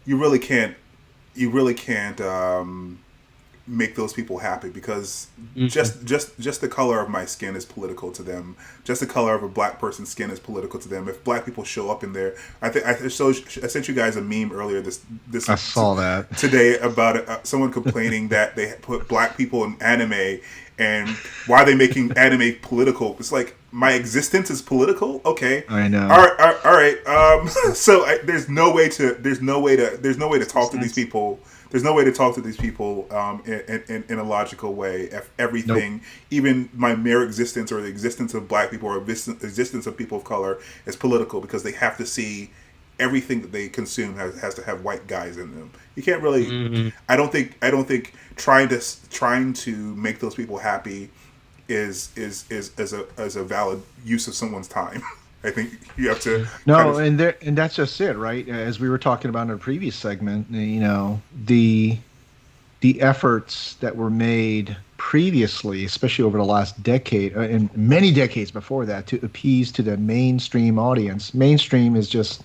Speaker 1: you really can't make those people happy, because just the color of my skin is political to them. Just the color of a black person's skin is political to them. If black people show up in there, I sent you guys a meme earlier this
Speaker 2: I saw that
Speaker 1: today about someone complaining that they put black people in anime, and why are they making anime political? It's like, my existence is political. Okay,
Speaker 2: I know.
Speaker 1: All right. So there's no way to talk to these people. there's no way to talk to these people in a logical way. If everything, even my mere existence or the existence of black people or existence of people of color is political, because they have to see everything that they consume has to have white guys in them. You can't really.
Speaker 3: Mm-hmm.
Speaker 1: I don't think trying to make those people happy is a valid use of someone's time. I think you have to
Speaker 2: and that's just it, right? As we were talking about in a previous segment, the efforts that were made previously, especially over the last decade and many decades before that, to appease to the mainstream audience. Mainstream is just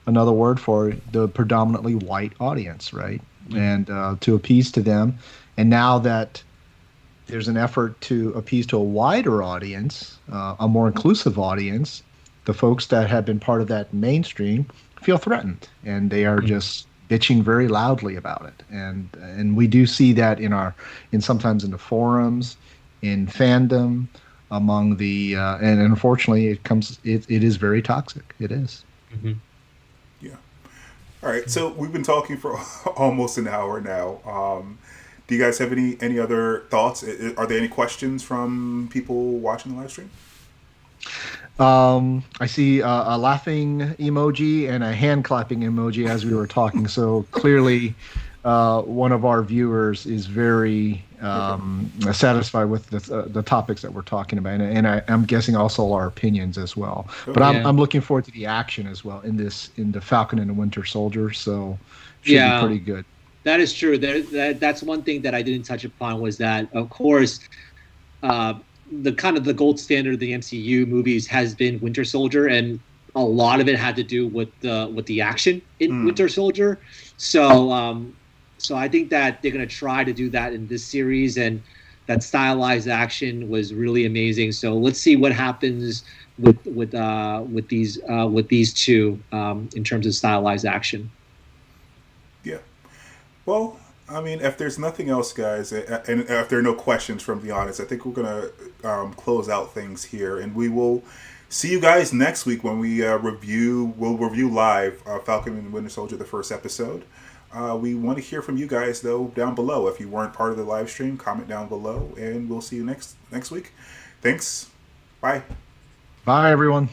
Speaker 2: another word for the predominantly white audience, right? And to appease to them. And now that there's an effort to appease to a wider audience, a more inclusive audience, the folks that have been part of that mainstream feel threatened, and they are just bitching very loudly about it. And we do see that in sometimes in the forums, in fandom, among the and unfortunately it is very toxic. It is.
Speaker 3: Mm-hmm.
Speaker 1: Yeah. All right. So we've been talking for almost an hour now. Do you guys have any other thoughts? Are there any questions from people watching the live stream?
Speaker 2: I see a laughing emoji and a hand clapping emoji as we were talking. So clearly, one of our viewers is very satisfied with the topics that we're talking about, and I'm guessing also our opinions as well. But I'm looking forward to the action as well in the Falcon and the Winter Soldier. So should be pretty good.
Speaker 3: That is true. That's one thing that I didn't touch upon, was that, of course, the kind of the gold standard of the MCU movies has been Winter Soldier, and a lot of it had to do with the action in Winter Soldier. So so I think that they're going to try to do that in this series, and that stylized action was really amazing. So let's see what happens with these two in terms of stylized action.
Speaker 1: Yeah. Well, I mean, if there's nothing else, guys, and if there are no questions from the audience, I think we're going to close out things here. And we will see you guys next week when we'll review live Falcon and Winter Soldier, the first episode. We want to hear from you guys, though, down below. If you weren't part of the live stream, comment down below, and we'll see you next week. Thanks. Bye.
Speaker 2: Bye, everyone.